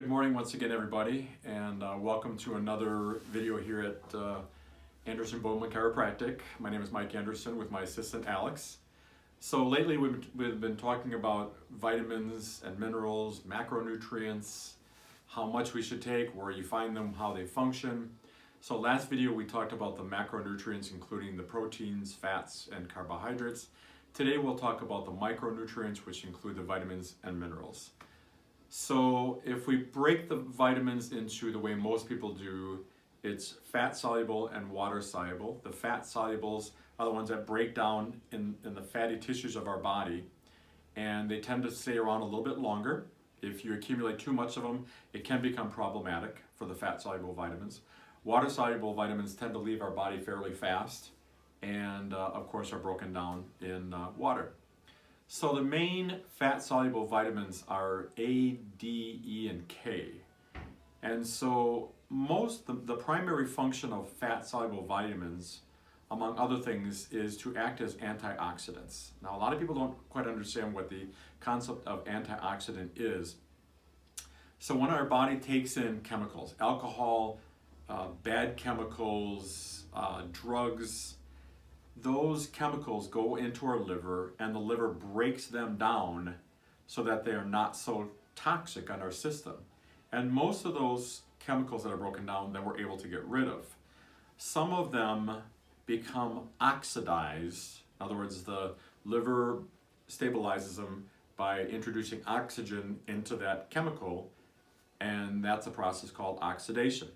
Good morning once again, everybody, and welcome to another video here at Anderson Bowman Chiropractic. My name is Mike Anderson with my assistant Alex. So lately we've been talking about vitamins and minerals, macronutrients, how much we should take, where you find them, how they function. So last video we talked about the macronutrients, including the proteins, fats, and carbohydrates. Today we'll talk about the micronutrients, which include the vitamins and minerals. So if we break the vitamins into the way most people do, it's fat-soluble and water-soluble. The fat-solubles are the ones that break down in the fatty tissues of our body, and they tend to stay around a little bit longer. If you accumulate too much of them, it can become problematic for the fat-soluble vitamins. Water-soluble vitamins tend to leave our body fairly fast, and of course are broken down in water. So the main fat-soluble vitamins are A, D, E, and K. And so the primary function of fat-soluble vitamins, among other things, is to act as antioxidants. Now, a lot of people don't quite understand what the concept of antioxidant is. So when our body takes in chemicals, alcohol, bad chemicals, drugs, those chemicals go into our liver, and the liver breaks them down so that they are not so toxic on our system. And most of those chemicals that are broken down, then we're able to get rid of. Some of them become oxidized. In other words, the liver stabilizes them by introducing oxygen into that chemical, and that's a process called oxidation.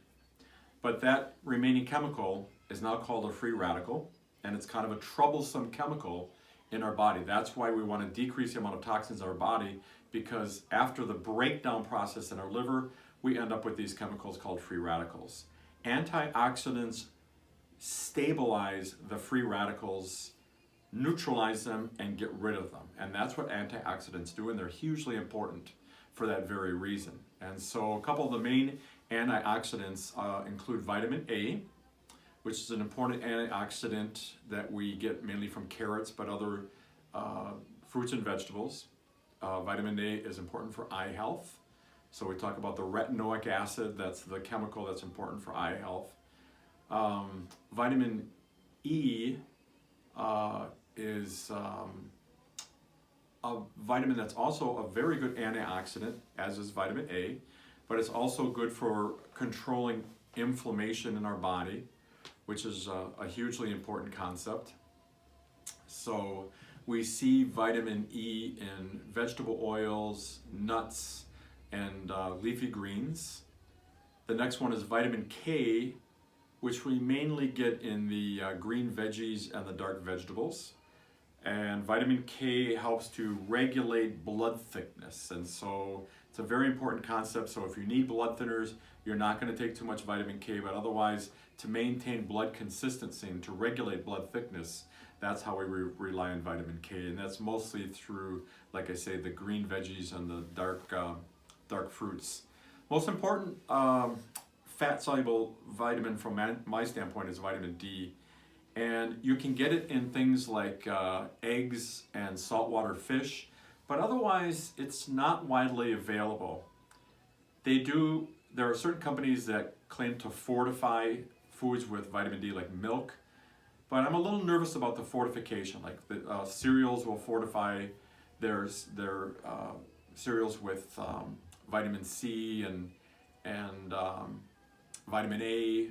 But that remaining chemical is now called a free radical, and it's kind of a troublesome chemical in our body. That's why we want to decrease the amount of toxins in our body, because after the breakdown process in our liver, we end up with these chemicals called free radicals. Antioxidants stabilize the free radicals, neutralize them, and get rid of them. And that's what antioxidants do, and they're hugely important for that very reason. And so a couple of the main antioxidants include vitamin A, which is an important antioxidant that we get mainly from carrots, but other fruits and vegetables. Vitamin A is important for eye health. So we talk about the retinoic acid, that's the chemical that's important for eye health. Vitamin E is a vitamin that's also a very good antioxidant, as is vitamin A, but it's also good for controlling inflammation in our body, which is a hugely important concept. So we see vitamin E in vegetable oils, nuts, and leafy greens. The next one is vitamin K, which we mainly get in the green veggies and the dark vegetables. And vitamin K helps to regulate blood thickness, and so it's a very important concept. So if you need blood thinners, you're not going to take too much vitamin K, but otherwise, to maintain blood consistency and to regulate blood thickness, that's how we rely on vitamin K, and that's mostly through, like I say, the green veggies and the dark fruits. Most important fat-soluble vitamin from my standpoint is vitamin D, and you can get it in things like eggs and saltwater fish, but otherwise it's not widely available. There are certain companies that claim to fortify foods with vitamin D, like milk, but I'm a little nervous about the fortification. Like the cereals will fortify their cereals with vitamin C and vitamin A,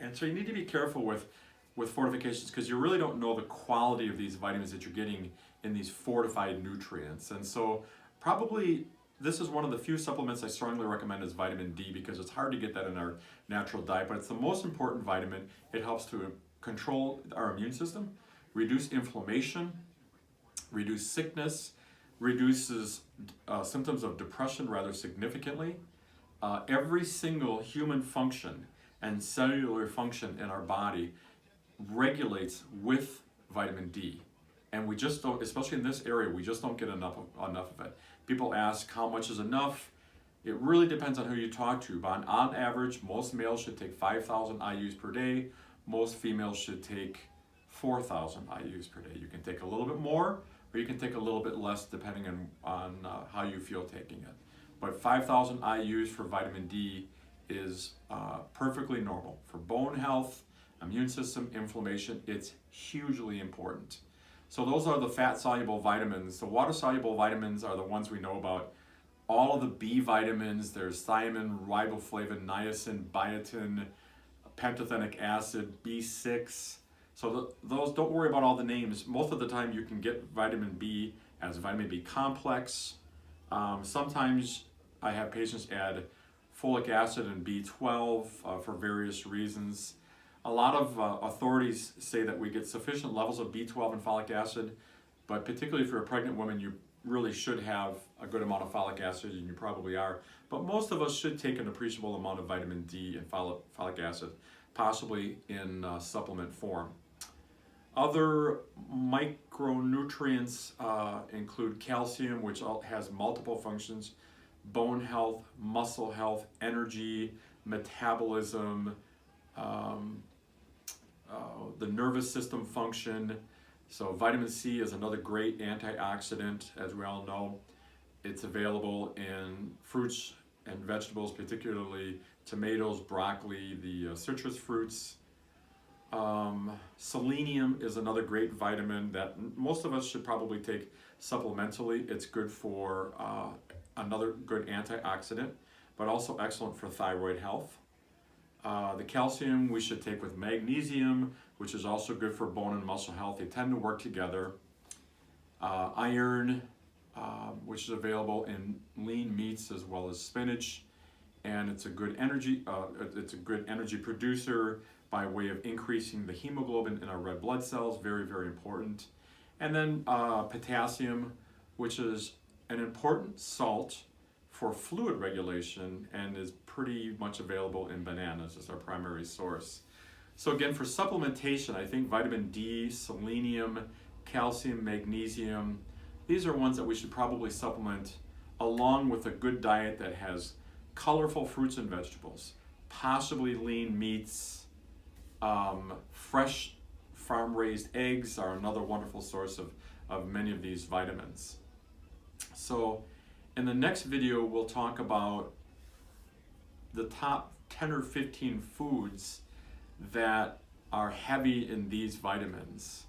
and so you need to be careful with fortifications, because you really don't know the quality of these vitamins that you're getting in these fortified nutrients. And so probably this is one of the few supplements I strongly recommend is vitamin D, because it's hard to get that in our natural diet, but it's the most important vitamin. It helps to control our immune system, reduce inflammation, reduce sickness, reduces symptoms of depression rather significantly. Every single human function and cellular function in our body regulates with vitamin D, and we just don't, especially in this area, we just don't get enough of it. People ask how much is enough. It really depends on who you talk to, but on average, most males should take 5,000 IUs per day. Most females should take 4,000 IUs per day. You can take a little bit more, or you can take a little bit less depending on how you feel taking it. but 5,000 IUs for vitamin D is perfectly normal. For bone health, immune system, inflammation, it's hugely important. So those are the fat-soluble vitamins. The water-soluble vitamins are the ones we know about. All of the B vitamins, there's thiamine, riboflavin, niacin, biotin, pantothenic acid, B6. So those, don't worry about all the names. Most of the time you can get vitamin B as vitamin B complex. Sometimes I have patients add folic acid and B12 for various reasons. A lot of authorities say that we get sufficient levels of B12 and folic acid, but particularly if you're a pregnant woman, you really should have a good amount of folic acid, and you probably are. But most of us should take an appreciable amount of vitamin D and folic acid, possibly in supplement form. Other micronutrients include calcium, which has multiple functions: bone health, muscle health, energy, metabolism, the nervous system function. So vitamin C is another great antioxidant, as we all know. It's available in fruits and vegetables, particularly tomatoes, broccoli, the citrus fruits. Selenium is another great vitamin that most of us should probably take supplementally. It's good for another good antioxidant, but also excellent for thyroid health. The calcium we should take with magnesium, which is also good for bone and muscle health. They tend to work together. Iron, which is available in lean meats as well as spinach, and it's a good energy producer by way of increasing the hemoglobin in our red blood cells. Very, very important. And then potassium, which is an important salt for fluid regulation and is pretty much available in bananas as our primary source. So again, for supplementation, I think vitamin D, selenium, calcium, magnesium, these are ones that we should probably supplement along with a good diet that has colorful fruits and vegetables, possibly lean meats. Fresh farm-raised eggs are another wonderful source of many of these vitamins. So in the next video, we'll talk about the top 10 or 15 foods that are heavy in these vitamins.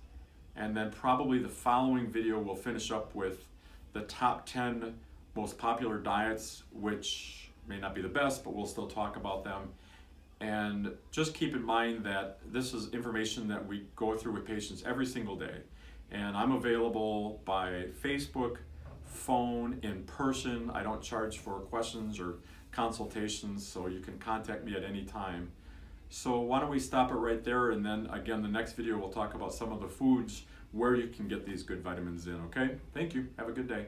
And then probably the following video we'll finish up with the top 10 most popular diets, which may not be the best, but we'll still talk about them. And just keep in mind that this is information that we go through with patients every single day. And I'm available by Facebook, phone, in person. I don't charge for questions or consultations, so you can contact me at any time. So why don't we stop it right there, and then again, the next video we'll talk about some of the foods where you can get these good vitamins in, okay? Thank you. Have a good day.